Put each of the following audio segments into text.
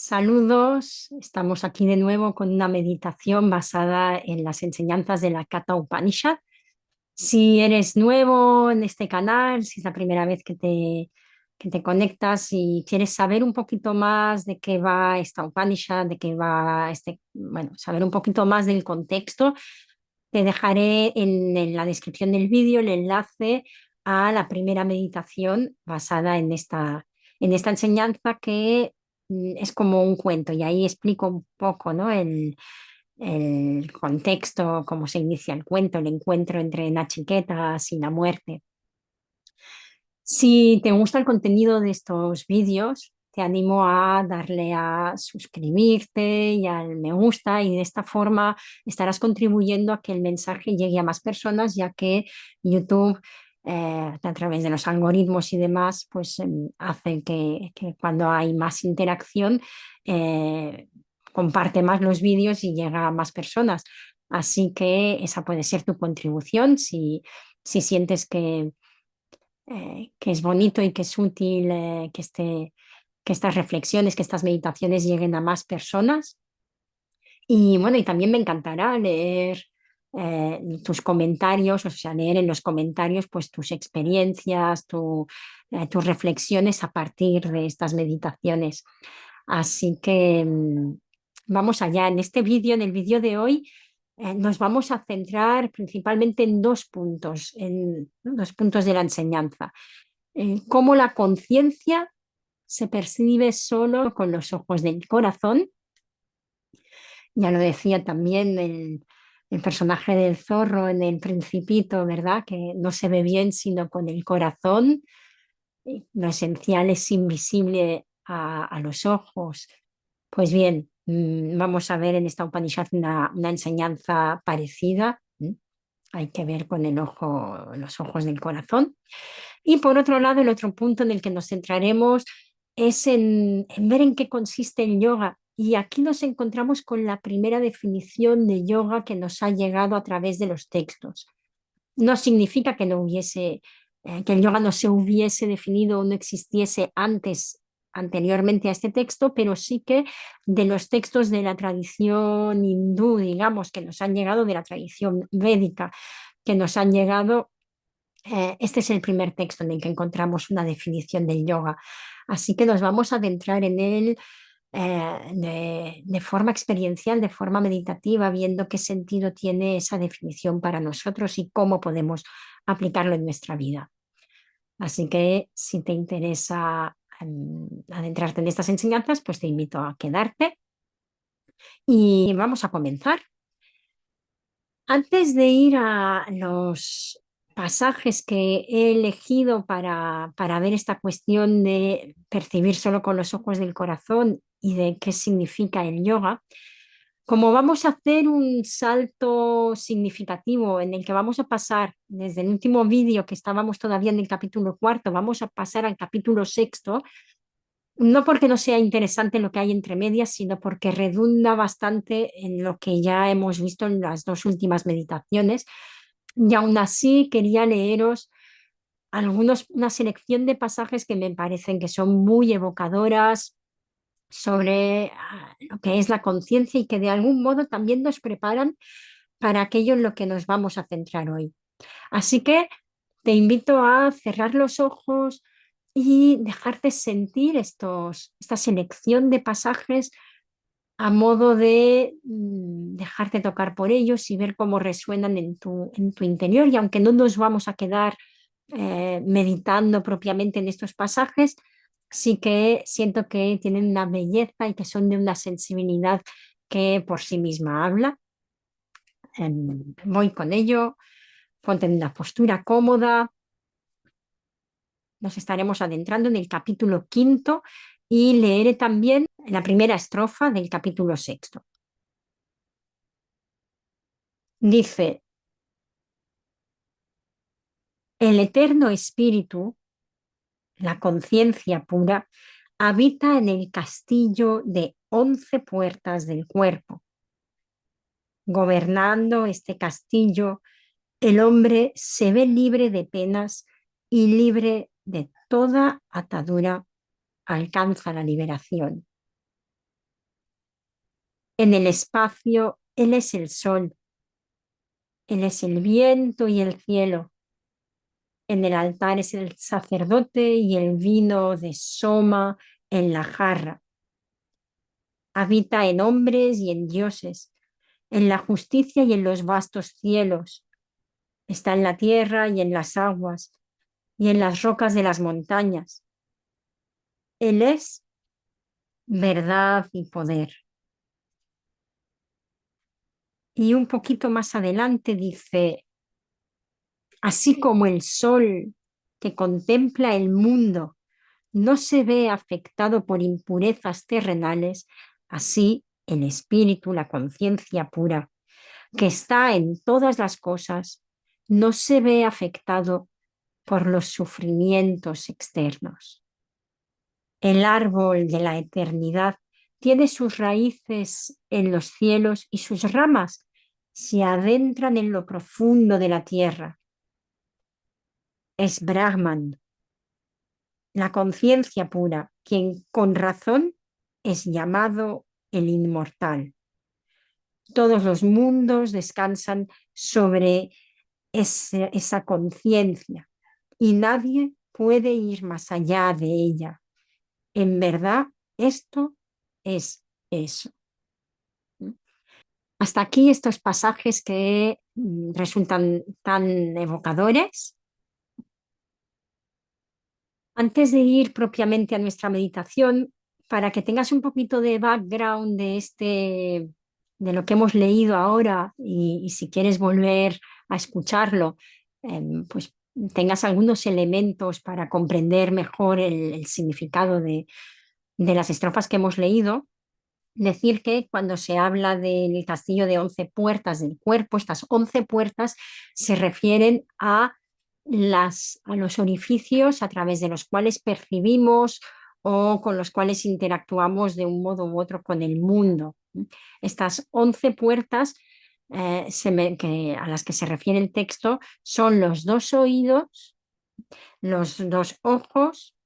Saludos, estamos aquí de nuevo con una meditación basada en las enseñanzas de la Katha Upanishad. Si eres nuevo en este canal, si es la primera vez que te conectas y quieres saber un poquito más de qué va esta Upanishad, de qué va bueno, saber un poquito más del contexto, te dejaré en la descripción del vídeo el enlace a la primera meditación basada en esta enseñanza que es como un cuento y ahí explico un poco, ¿no? El contexto, cómo se inicia el cuento, el encuentro entre Nachiquetas y la muerte. Si te gusta el contenido de estos vídeos, te animo a darle a suscribirte y al me gusta y de esta forma estarás contribuyendo a que el mensaje llegue a más personas, ya que YouTube, a través de los algoritmos y demás, pues hace que cuando hay más interacción, eh, comparte más los vídeos y llega a más personas. Así que esa puede ser tu contribución si sientes que es bonito y que es útil que estas reflexiones, que estas meditaciones lleguen a más personas. Y bueno, y también me encantará leer tus comentarios, o sea, leer en los comentarios pues tus experiencias, tus reflexiones a partir de estas meditaciones. Así que vamos allá. En este vídeo, en el vídeo de hoy, nos vamos a centrar principalmente en dos puntos de la enseñanza. Cómo la conciencia se percibe solo con los ojos del corazón. Ya lo decía también el personaje del zorro en El Principito, ¿verdad? Que no se ve bien sino con el corazón. Lo esencial es invisible a los ojos. Pues bien, vamos a ver en esta Upanishad una enseñanza parecida. Hay que ver con los ojos del corazón. Y por otro lado, el otro punto en el que nos centraremos es en ver en qué consiste el yoga. Y aquí nos encontramos con la primera definición de yoga que nos ha llegado a través de los textos. No significa que no hubiese, que el yoga no se hubiese definido o no existiese anteriormente a este texto, pero sí que de los textos de la tradición hindú, digamos, que nos han llegado, de la tradición védica, que nos han llegado, este es el primer texto en el que encontramos una definición del yoga. Así que nos vamos a adentrar en él de forma experiencial, de forma meditativa, viendo qué sentido tiene esa definición para nosotros y cómo podemos aplicarlo en nuestra vida. Así que si te interesa adentrarte en estas enseñanzas, pues te invito a quedarte y vamos a comenzar. Antes de ir a los pasajes que he elegido para ver esta cuestión de percibir solo con los ojos del corazón y de qué significa el yoga, como vamos a hacer un salto significativo en el que vamos a pasar desde el último vídeo que estábamos todavía en el capítulo cuarto, vamos a pasar al capítulo sexto, no porque no sea interesante lo que hay entre medias, sino porque redunda bastante en lo que ya hemos visto en las dos últimas meditaciones. Y aún así quería leeros una selección de pasajes que me parecen que son muy evocadoras sobre lo que es la conciencia y que de algún modo también nos preparan para aquello en lo que nos vamos a centrar hoy. Así que te invito a cerrar los ojos y dejarte sentir esta selección de pasajes a modo de dejarte tocar por ellos y ver cómo resuenan en tu interior. Y aunque no nos vamos a quedar meditando propiamente en estos pasajes, sí que siento que tienen una belleza y que son de una sensibilidad que por sí misma habla. Voy con ello, ponte en una postura cómoda. Nos estaremos adentrando en el capítulo quinto y leeré también la primera estrofa del capítulo sexto. Dice: el eterno espíritu, la conciencia pura, habita en el castillo de 11 puertas del cuerpo. Gobernando este castillo, el hombre se ve libre de penas y libre de toda atadura, alcanza la liberación. En el espacio, Él es el sol, Él es el viento y el cielo. En el altar es el sacerdote y el vino de Soma en la jarra. Habita en hombres y en dioses, en la justicia y en los vastos cielos. Está en la tierra y en las aguas y en las rocas de las montañas. Él es verdad y poder. Y un poquito más adelante dice, así como el sol que contempla el mundo no se ve afectado por impurezas terrenales, así el espíritu, la conciencia pura, que está en todas las cosas, no se ve afectado por los sufrimientos externos. El árbol de la eternidad tiene sus raíces en los cielos y sus ramas se adentran en lo profundo de la tierra. Es Brahman, la conciencia pura, quien con razón es llamado el inmortal. Todos los mundos descansan sobre esa conciencia y nadie puede ir más allá de ella. En verdad, esto es eso. Hasta aquí estos pasajes que resultan tan evocadores. Antes de ir propiamente a nuestra meditación, para que tengas un poquito de background de lo que hemos leído ahora y si quieres volver a escucharlo, pues tengas algunos elementos para comprender mejor el significado de las estrofas que hemos leído. Decir que cuando se habla del castillo de 11 puertas del cuerpo, estas 11 puertas se refieren a los orificios a través de los cuales percibimos o con los cuales interactuamos de un modo u otro con el mundo. Estas 11 puertas a las que se refiere el texto son los dos oídos, los dos ojos,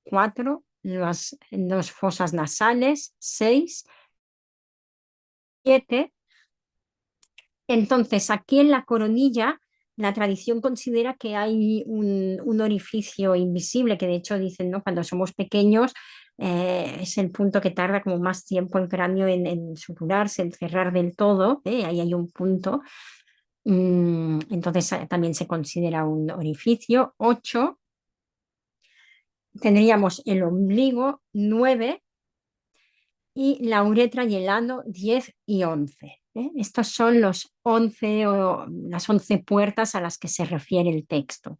cuatro, las dos fosas nasales, seis, siete. Entonces, aquí en la coronilla, la tradición considera que hay un orificio invisible, que de hecho dicen, ¿no? Cuando somos pequeños, es el punto que tarda como más tiempo el cráneo en suturarse, en cerrar del todo, ¿eh? Ahí hay un punto. Entonces, también se considera un orificio. 8, tendríamos el ombligo. 9, y la uretra y el ano 10 y 11. Estos son los 11 o las 11 puertas a las que se refiere el texto.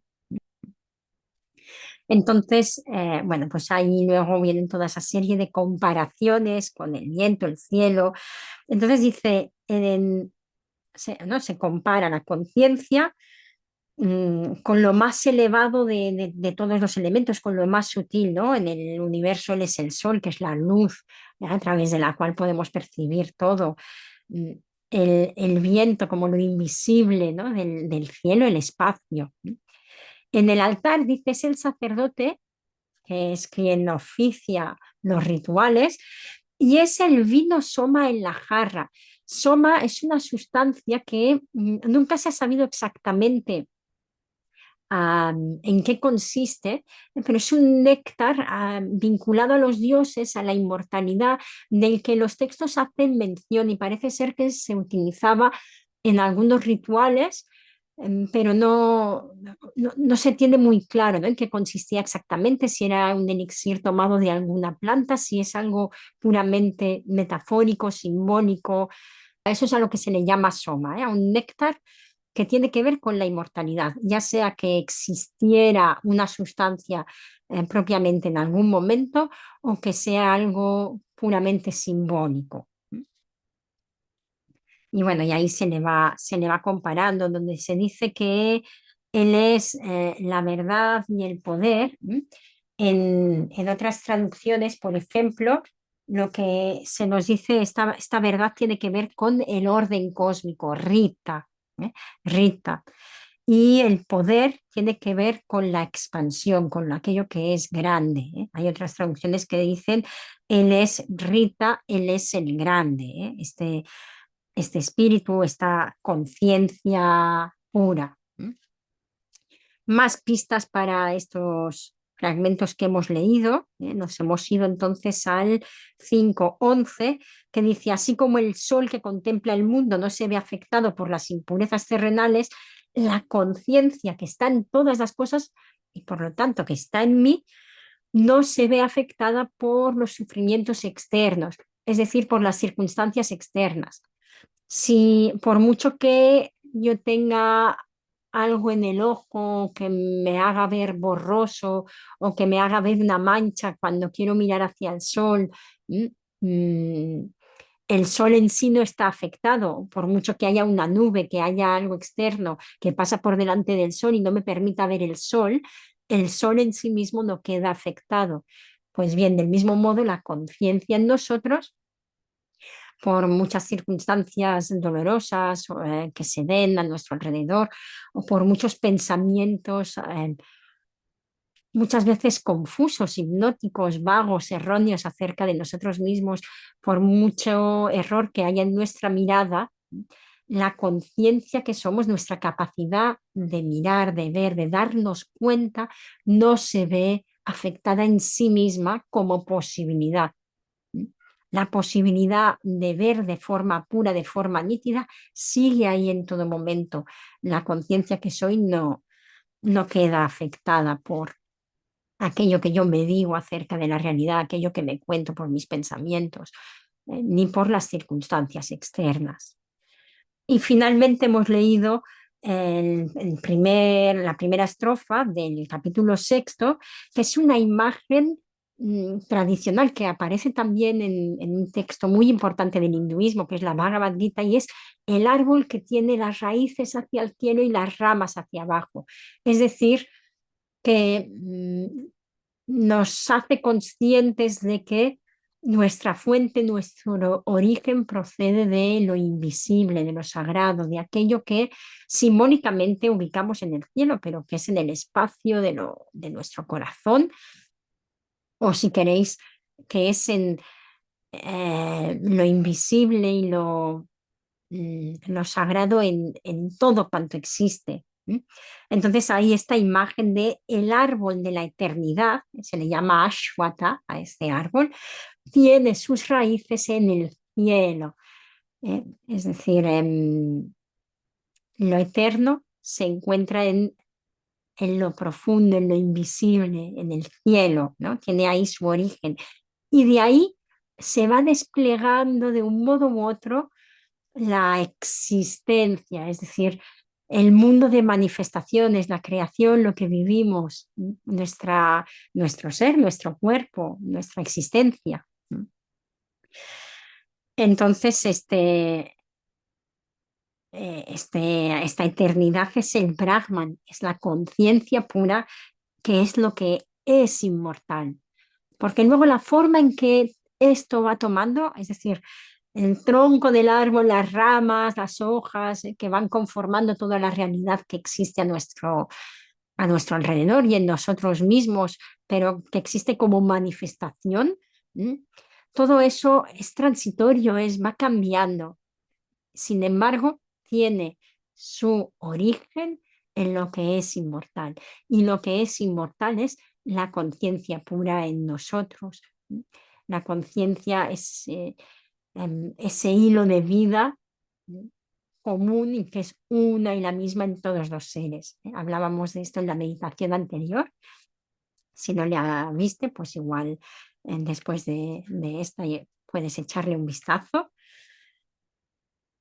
Entonces, bueno, pues ahí luego vienen toda esa serie de comparaciones con el viento, el cielo. Entonces dice, ¿no? Se compara la conciencia con lo más elevado de todos los elementos, con lo más sutil, ¿no? En el universo él es el sol, que es la luz, ¿ya? A través de la cual podemos percibir todo. Mm, el viento como lo invisible, ¿no? Del cielo, el espacio. En el altar, dice, es el sacerdote, que es quien oficia los rituales, y es el vino soma en la jarra. Soma es una sustancia que nunca se ha sabido exactamente en qué consiste, pero es un néctar vinculado a los dioses, a la inmortalidad, del que los textos hacen mención y parece ser que se utilizaba en algunos rituales, pero no se tiene muy claro, ¿no? En qué consistía exactamente, si era un elixir tomado de alguna planta, si es algo puramente metafórico, simbólico. A eso es a lo que se le llama soma, a un néctar que tiene que ver con la inmortalidad, ya sea que existiera una sustancia propiamente en algún momento o que sea algo puramente simbólico. Y bueno, y ahí se le va comparando, donde se dice que él es la verdad y el poder. En otras traducciones, por ejemplo, lo que se nos dice, esta verdad tiene que ver con el orden cósmico, Rita, ¿eh? Rita. Y el poder tiene que ver con la expansión, con aquello que es grande, ¿eh? Hay otras traducciones que dicen, Él es Rita, Él es el grande, ¿eh? Este espíritu, esta conciencia pura. ¿Eh? Más pistas para estos fragmentos que hemos leído. Nos hemos ido entonces al 5:11, que dice, así como el sol que contempla el mundo no se ve afectado por las impurezas terrenales, la conciencia que está en todas las cosas y por lo tanto que está en mí, no se ve afectada por los sufrimientos externos, es decir, por las circunstancias externas. Si por mucho que yo tenga algo en el ojo que me haga ver borroso o que me haga ver una mancha cuando quiero mirar hacia el sol, mm, mm, el sol en sí no está afectado, por mucho que haya una nube, que haya algo externo que pasa por delante del sol y no me permita ver el sol en sí mismo no queda afectado. Pues bien, del mismo modo, la conciencia en nosotros por muchas circunstancias dolorosas que se den a nuestro alrededor o por muchos pensamientos muchas veces confusos, hipnóticos, vagos, erróneos acerca de nosotros mismos, por mucho error que haya en nuestra mirada, la conciencia que somos, nuestra capacidad de mirar, de ver, de darnos cuenta, no se ve afectada en sí misma como posibilidad. La posibilidad de ver de forma pura, de forma nítida, sigue ahí en todo momento. La conciencia que soy no queda afectada por aquello que yo me digo acerca de la realidad, aquello que me cuento por mis pensamientos, ni por las circunstancias externas. Y finalmente hemos leído la primera estrofa del capítulo sexto, que es una imagen tradicional que aparece también en un texto muy importante del hinduismo, que es la Bhagavad Gita, y es el árbol que tiene las raíces hacia el cielo y las ramas hacia abajo. Es decir, que nos hace conscientes de que nuestra fuente, nuestro origen procede de lo invisible, de lo sagrado, de aquello que simbólicamente ubicamos en el cielo, pero que es en el espacio de nuestro corazón, o si queréis, que es en lo invisible y lo sagrado en todo cuanto existe. ¿Sí? Entonces hay esta imagen de el árbol de la eternidad, se le llama Ashwata a este árbol, tiene sus raíces en el cielo, es decir, lo eterno se encuentra en lo profundo, en lo invisible, en el cielo, ¿no? Tiene ahí su origen. Y de ahí se va desplegando de un modo u otro la existencia, es decir, el mundo de manifestaciones, la creación, lo que vivimos, nuestro ser, nuestro cuerpo, nuestra existencia. Entonces, esta eternidad es el Brahman, es la conciencia pura, que es lo que es inmortal. Porque luego la forma en que esto va tomando, es decir, el tronco del árbol, las ramas, las hojas, que van conformando toda la realidad que existe a nuestro alrededor y en nosotros mismos, pero que existe como manifestación. ¿Mm? Todo eso es transitorio, va cambiando. Sin embargo, tiene su origen en lo que es inmortal. Y lo que es inmortal es la conciencia pura en nosotros. La conciencia es ese hilo de vida común y que es una y la misma en todos los seres. Hablábamos de esto en la meditación anterior. Si no la viste, pues igual después de esta puedes echarle un vistazo.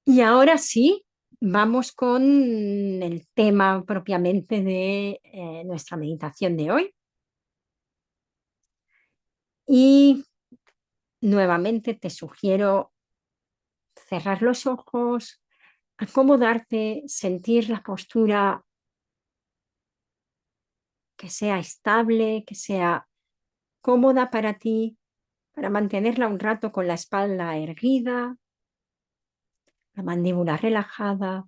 Y ahora sí, vamos con el tema propiamente de nuestra meditación de hoy. Y nuevamente te sugiero cerrar los ojos, acomodarte, sentir la postura que sea estable, que sea cómoda para ti, para mantenerla un rato con la espalda erguida, la mandíbula relajada.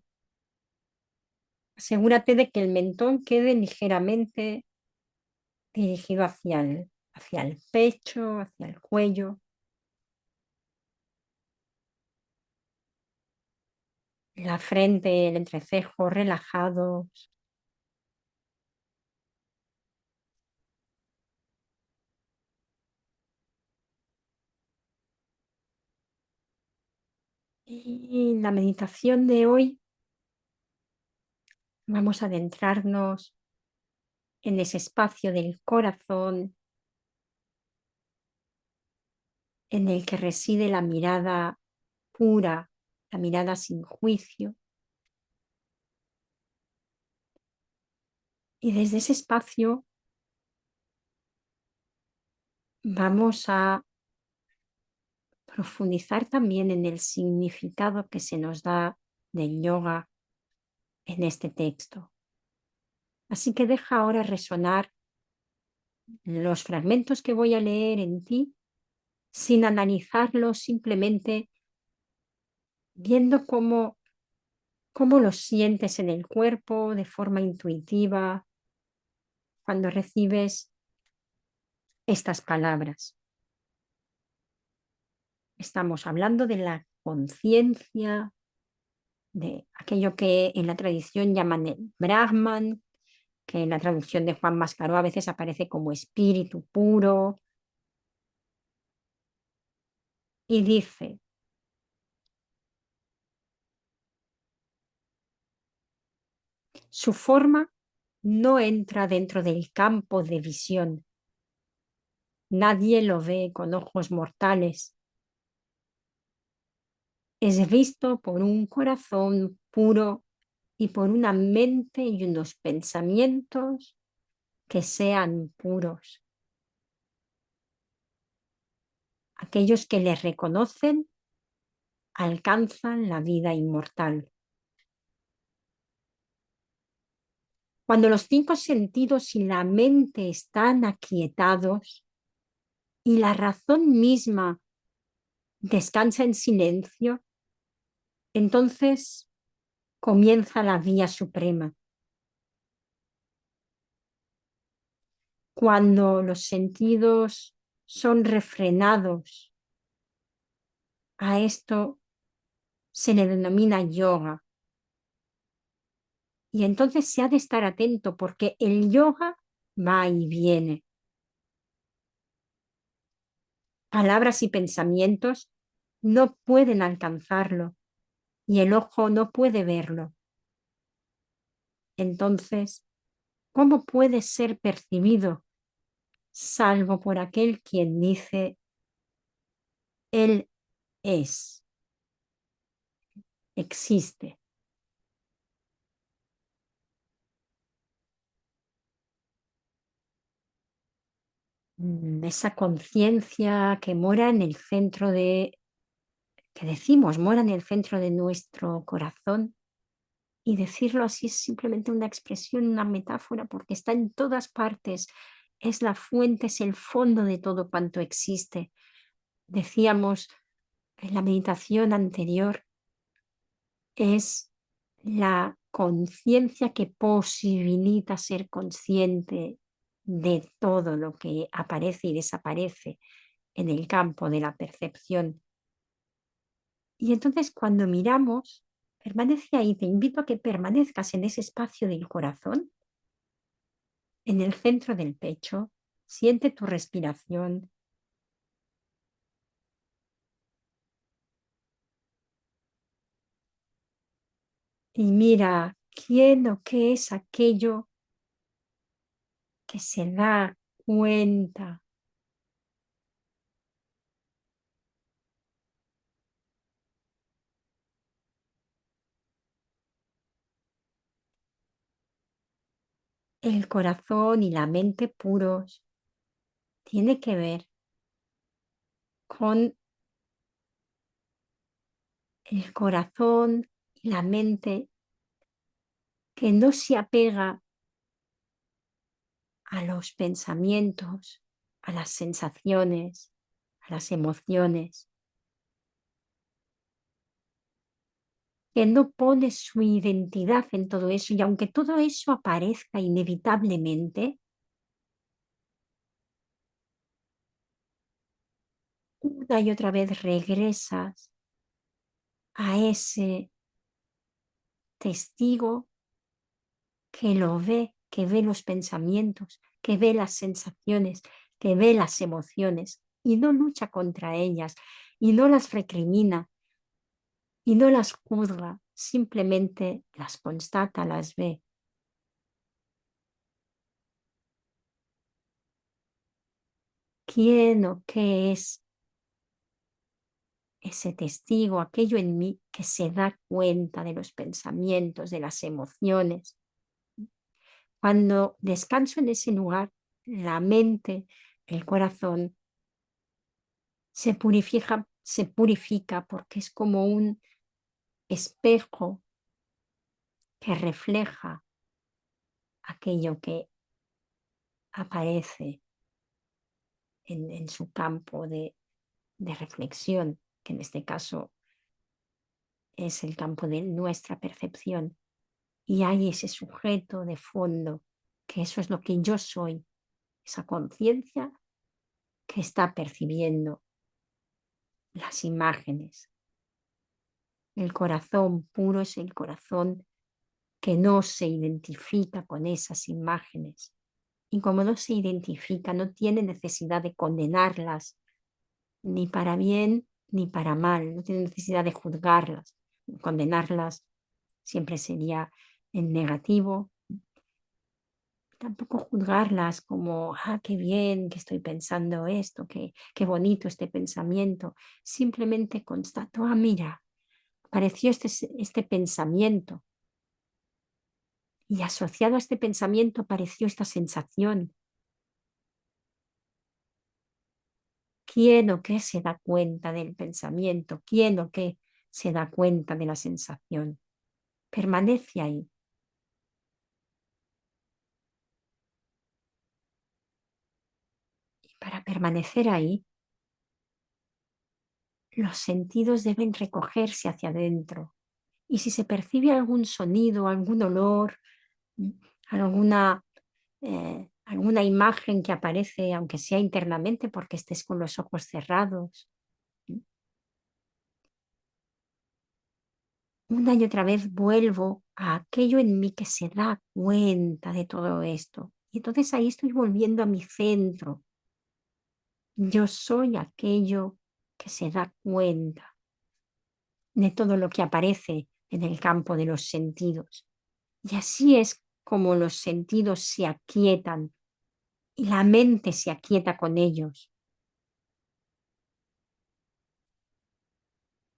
Asegúrate de que el mentón quede ligeramente dirigido hacia el pecho, hacia el cuello, la frente, el entrecejo relajado. Y en la meditación de hoy vamos a adentrarnos en ese espacio del corazón en el que reside la mirada pura, la mirada sin juicio. Y desde ese espacio vamos a profundizar también en el significado que se nos da del yoga en este texto. Así que deja ahora resonar los fragmentos que voy a leer en ti sin analizarlos, simplemente viendo cómo los sientes en el cuerpo de forma intuitiva cuando recibes estas palabras. Estamos hablando de la conciencia, de aquello que en la tradición llaman el Brahman, que en la traducción de Juan Mascaró a veces aparece como espíritu puro, y dice: su forma no entra dentro del campo de visión. Nadie lo ve con ojos mortales. Es visto por un corazón puro y por una mente y unos pensamientos que sean puros. Aquellos que le reconocen alcanzan la vida inmortal. Cuando los cinco sentidos y la mente están aquietados y la razón misma descansa en silencio, entonces comienza la vía suprema. Cuando los sentidos son refrenados, a esto se le denomina yoga. Y entonces se ha de estar atento porque el yoga va y viene. Palabras y pensamientos no pueden alcanzarlo y el ojo no puede verlo. Entonces, ¿cómo puede ser percibido salvo por aquel quien dice, Él es, existe? Esa conciencia que mora en el centro que decimos, mora en el centro de nuestro corazón. Y decirlo así es simplemente una expresión, una metáfora, porque está en todas partes. Es la fuente, es el fondo de todo cuanto existe. Decíamos en la meditación anterior, es la conciencia que posibilita ser consciente de todo lo que aparece y desaparece en el campo de la percepción. Y entonces cuando miramos, permanece ahí, te invito a que permanezcas en ese espacio del corazón, en el centro del pecho, siente tu respiración y mira quién o qué es aquello que se da cuenta. El corazón y la mente puros tiene que ver con el corazón y la mente que no se apega a los pensamientos, a las sensaciones, a las emociones, que no pone su identidad en todo eso, y aunque todo eso aparezca inevitablemente, una y otra vez regresas a ese testigo que ve los pensamientos, que ve las sensaciones, que ve las emociones y no lucha contra ellas y no las recrimina y no las juzga, simplemente las constata, las ve. ¿Quién o qué es ese testigo, aquello en mí que se da cuenta de los pensamientos, de las emociones? Cuando descanso en ese lugar, la mente, el corazón se purifica porque es como un espejo que refleja aquello que aparece en su campo de reflexión, que en este caso es el campo de nuestra percepción. Y hay ese sujeto de fondo, que eso es lo que yo soy, esa conciencia que está percibiendo las imágenes. El corazón puro es el corazón que no se identifica con esas imágenes. Y como no se identifica, no tiene necesidad de condenarlas, ni para bien ni para mal, no tiene necesidad de juzgarlas. Condenarlas siempre sería en negativo. Tampoco juzgarlas como, ah, qué bien que estoy pensando esto, qué bonito este pensamiento. Simplemente constato, ah, mira, apareció este pensamiento y asociado a este pensamiento apareció esta sensación. ¿Quién o qué se da cuenta del pensamiento? ¿Quién o qué se da cuenta de la sensación? Permanece ahí. Y para permanecer ahí, los sentidos deben recogerse hacia adentro. Y si se percibe algún sonido, algún olor, mm, alguna, alguna imagen que aparece, aunque sea internamente, porque estés con los ojos cerrados, mm, una y otra vez vuelvo a aquello en mí que se da cuenta de todo esto. Y entonces ahí estoy volviendo a mi centro. Yo soy aquello que se da cuenta de todo lo que aparece en el campo de los sentidos. Y así es como los sentidos se aquietan y la mente se aquieta con ellos.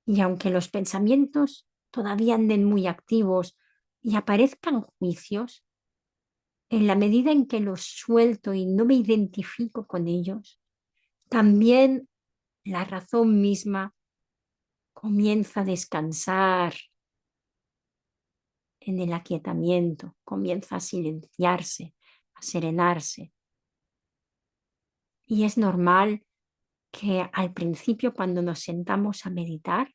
Y aunque los pensamientos todavía anden muy activos y aparezcan juicios, en la medida en que los suelto y no me identifico con ellos, también la razón misma comienza a descansar en el aquietamiento, comienza a silenciarse, a serenarse. Y es normal que al principio, cuando nos sentamos a meditar,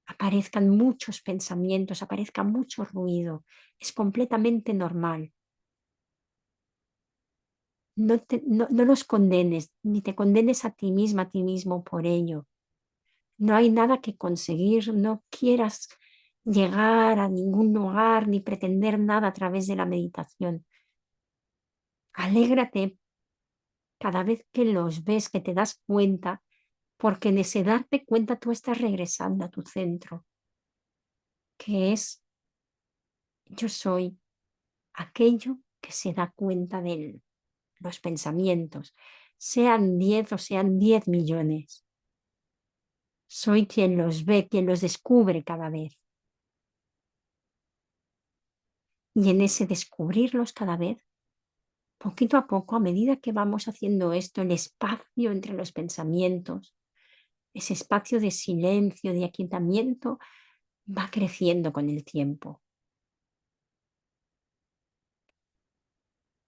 aparezcan muchos pensamientos, aparezca mucho ruido. Es completamente normal. No los condenes, ni te condenes a ti misma, a ti mismo por ello. No hay nada que conseguir, no quieras llegar a ningún lugar ni pretender nada a través de la meditación. Alégrate cada vez que los ves, que te das cuenta, porque en ese darte cuenta tú estás regresando a tu centro, que es yo soy aquello que se da cuenta de los pensamientos, sean 10 o sean 10 millones. Soy quien los ve, quien los descubre cada vez. Y en ese descubrirlos cada vez, poquito a poco, a medida que vamos haciendo esto, el espacio entre los pensamientos, ese espacio de silencio, de aquietamiento, va creciendo con el tiempo.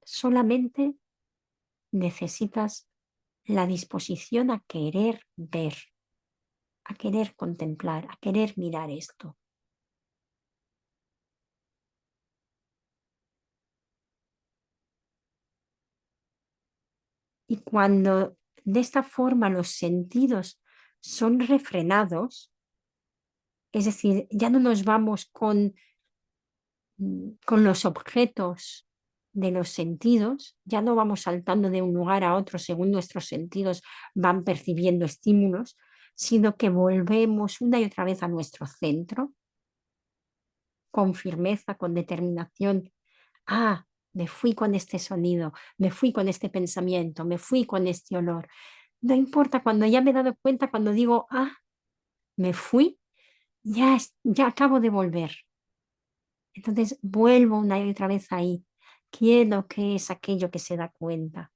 Solamente necesitas la disposición a querer ver, a querer contemplar, a querer mirar esto. Y cuando de esta forma los sentidos son refrenados, es decir, ya no nos vamos con los objetos de los sentidos, ya no vamos saltando de un lugar a otro según nuestros sentidos van percibiendo estímulos, sino que volvemos una y otra vez a nuestro centro, con firmeza, con determinación. Ah, me fui con este sonido, me fui con este pensamiento, me fui con este olor. No importa, cuando ya me he dado cuenta, cuando digo, ah, me fui, ya acabo de volver. Entonces vuelvo una y otra vez ahí. Quiero que es aquello que se da cuenta.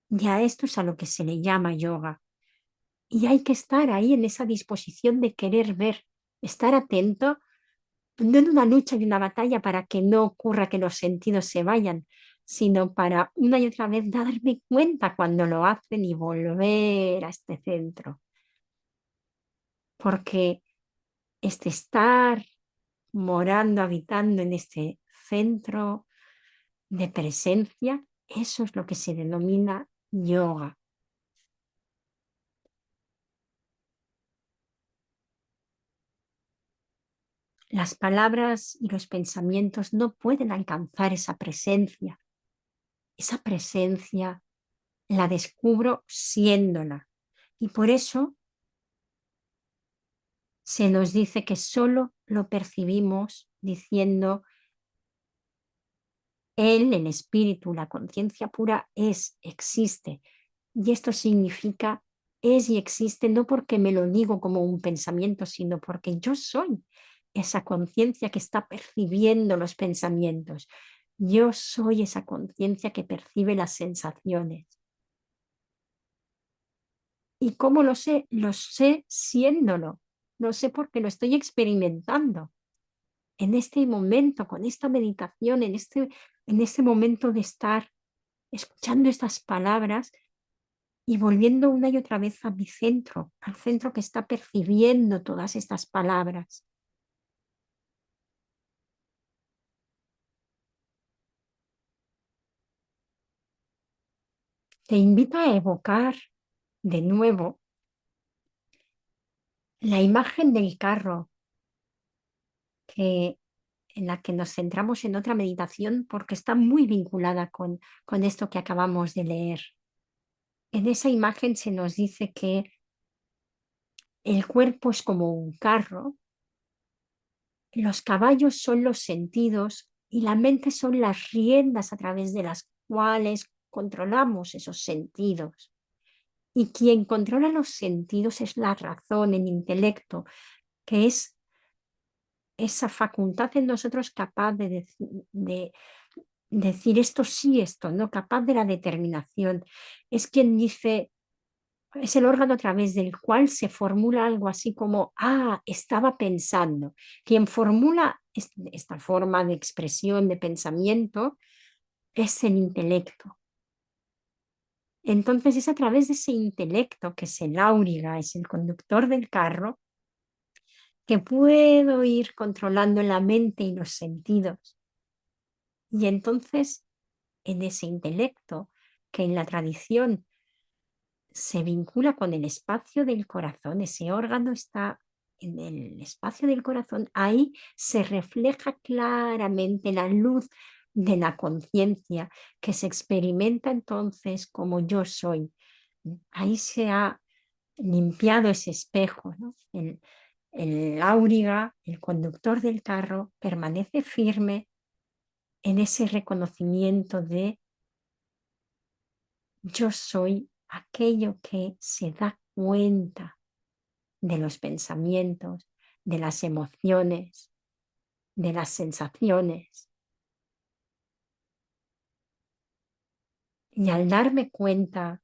Ya esto es a lo que se le llama yoga. Y hay que estar ahí en esa disposición de querer ver, estar atento, no en una lucha y una batalla para que no ocurra que los sentidos se vayan, sino para una y otra vez darme cuenta cuando lo hacen y volver a este centro. Porque este estar morando, habitando en este centro de presencia, eso es lo que se denomina yoga. Las palabras y los pensamientos no pueden alcanzar esa presencia. Esa presencia la descubro siéndola. Y por eso se nos dice que solo lo percibimos diciendo él, el espíritu, la conciencia pura es, existe. Y esto significa es y existe no porque me lo digo como un pensamiento, sino porque yo soy esa conciencia que está percibiendo los pensamientos. Yo soy esa conciencia que percibe las sensaciones. ¿Y cómo lo sé? Lo sé siéndolo. Lo sé porque lo estoy experimentando en este momento, con esta meditación, en este momento de estar escuchando estas palabras y volviendo una y otra vez a mi centro, al centro que está percibiendo todas estas palabras. Te invito a evocar de nuevo la imagen del carro que, en la que nos centramos en otra meditación porque está muy vinculada con esto que acabamos de leer. En esa imagen se nos dice que el cuerpo es como un carro, los caballos son los sentidos y la mente son las riendas a través de las cuales controlamos esos sentidos. Y quien controla los sentidos es la razón, el intelecto, que es esa facultad en nosotros capaz de decir esto sí, esto no, capaz de la determinación. Es quien dice, es el órgano a través del cual se formula algo así como, ah, estaba pensando. Quien formula esta forma de expresión, de pensamiento, es el intelecto. Entonces es a través de ese intelecto, que es el áuriga, es el conductor del carro, que puedo ir controlando la mente y los sentidos. Y entonces, en ese intelecto, que en la tradición se vincula con el espacio del corazón, ese órgano está en el espacio del corazón, ahí se refleja claramente la luz de la conciencia que se experimenta entonces como yo soy. Ahí se ha limpiado ese espejo, ¿no? El áuriga, el conductor del carro, permanece firme en ese reconocimiento de yo soy aquello que se da cuenta de los pensamientos, de las emociones, de las sensaciones. Y al darme cuenta,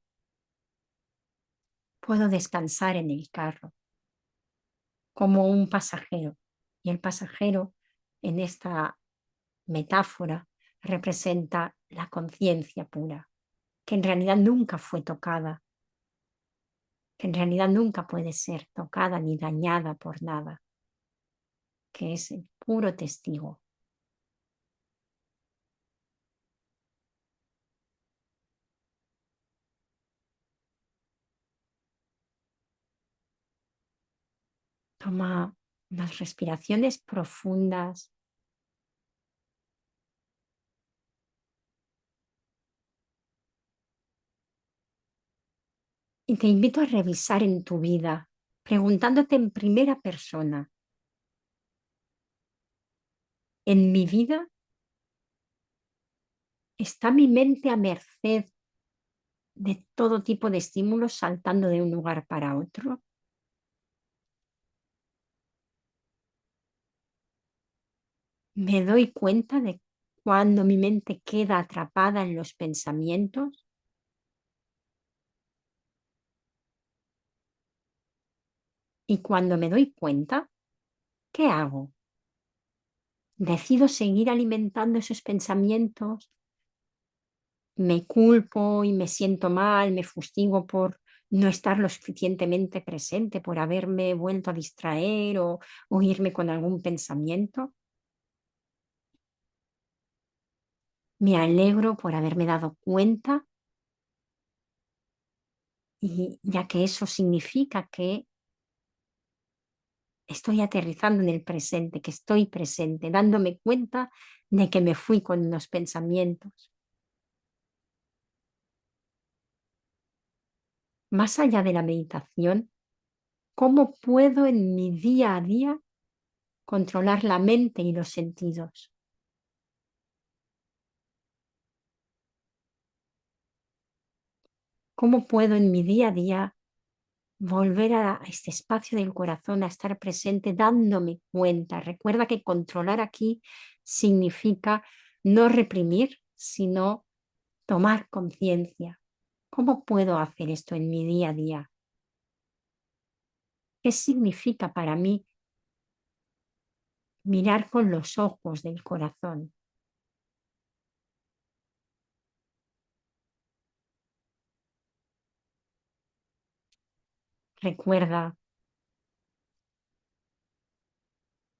puedo descansar en el carro como un pasajero. Y el pasajero, en esta metáfora, representa la conciencia pura, que en realidad nunca fue tocada, que en realidad nunca puede ser tocada ni dañada por nada, que es el puro testigo. Toma unas respiraciones profundas y te invito a revisar en tu vida, preguntándote en primera persona, ¿en mi vida está mi mente a merced de todo tipo de estímulos saltando de un lugar para otro? ¿Me doy cuenta de cuando mi mente queda atrapada en los pensamientos? Y cuando me doy cuenta, ¿qué hago? ¿Decido seguir alimentando esos pensamientos? ¿Me culpo y me siento mal, me fustigo por no estar lo suficientemente presente, por haberme vuelto a distraer o irme con algún pensamiento? Me alegro por haberme dado cuenta y ya que eso significa que estoy aterrizando en el presente, que estoy presente, dándome cuenta de que me fui con unos pensamientos. Más allá de la meditación, ¿cómo puedo en mi día a día controlar la mente y los sentidos? ¿Cómo puedo en mi día a día volver a este espacio del corazón, a estar presente, dándome cuenta? Recuerda que controlar aquí significa no reprimir, sino tomar conciencia. ¿Cómo puedo hacer esto en mi día a día? ¿Qué significa para mí mirar con los ojos del corazón? Recuerda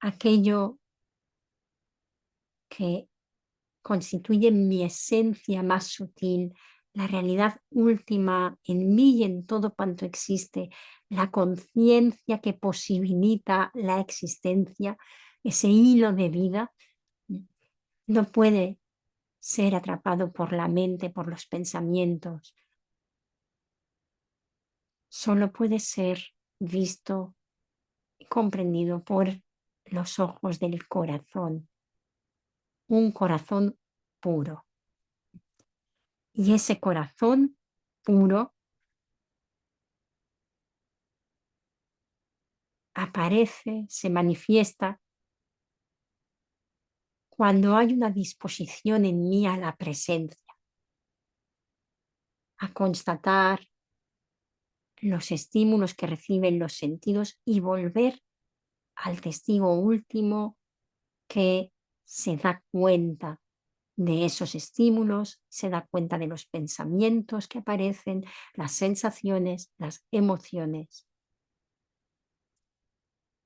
aquello que constituye mi esencia más sutil, la realidad última en mí y en todo cuanto existe, la conciencia que posibilita la existencia, ese hilo de vida, no puede ser atrapado por la mente, por los pensamientos, solo puede ser visto y comprendido por los ojos del corazón, un corazón puro. Y ese corazón puro aparece, se manifiesta cuando hay una disposición en mí a la presencia, a constatar los estímulos que reciben los sentidos y volver al testigo último que se da cuenta de esos estímulos, se da cuenta de los pensamientos que aparecen, las sensaciones, las emociones.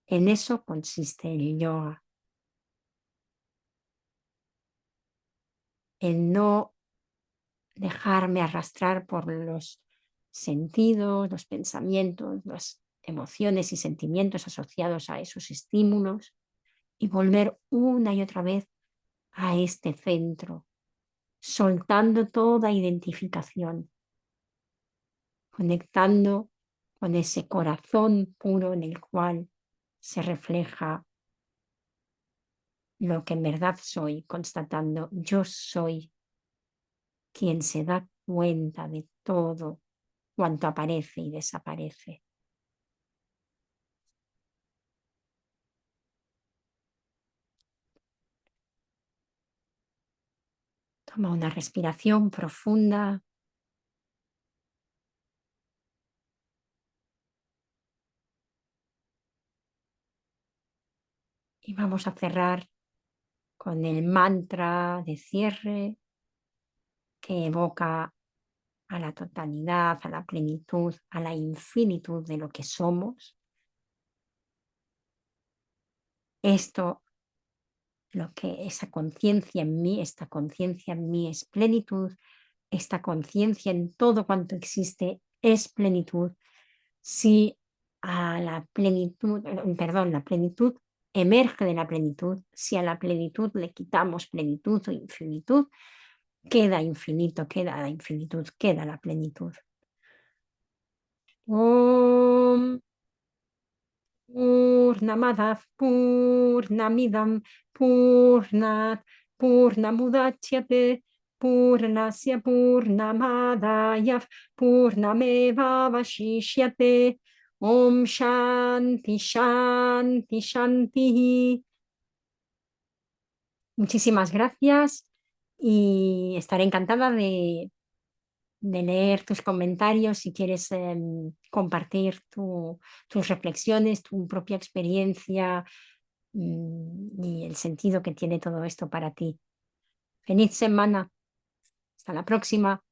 En eso consiste el yoga, en no dejarme arrastrar por los sentidos, los pensamientos, las emociones y sentimientos asociados a esos estímulos y volver una y otra vez a este centro, soltando toda identificación, conectando con ese corazón puro en el cual se refleja lo que en verdad soy, constatando yo soy quien se da cuenta de todo cuanto aparece y desaparece. Toma una respiración profunda y vamos a cerrar con el mantra de cierre que evoca a la totalidad, a la plenitud, a la infinitud de lo que somos. Esto, lo que esa conciencia en mí, esta conciencia en mí es plenitud, esta conciencia en todo cuanto existe es plenitud. Si a la plenitud, perdón, la plenitud emerge de la plenitud, si a la plenitud le quitamos plenitud o infinitud, queda infinito, queda la infinitud, queda la plenitud. Om Purnamadav Purnamidam Purnat Purnamudachyate Purnasya Purnamadaya Purnameva Vashishyate Om Shanti Shanti Shanti. Muchísimas gracias y estaré encantada de leer tus comentarios si quieres compartir tus reflexiones, tu propia experiencia y el sentido que tiene todo esto para ti. Feliz semana. Hasta la próxima.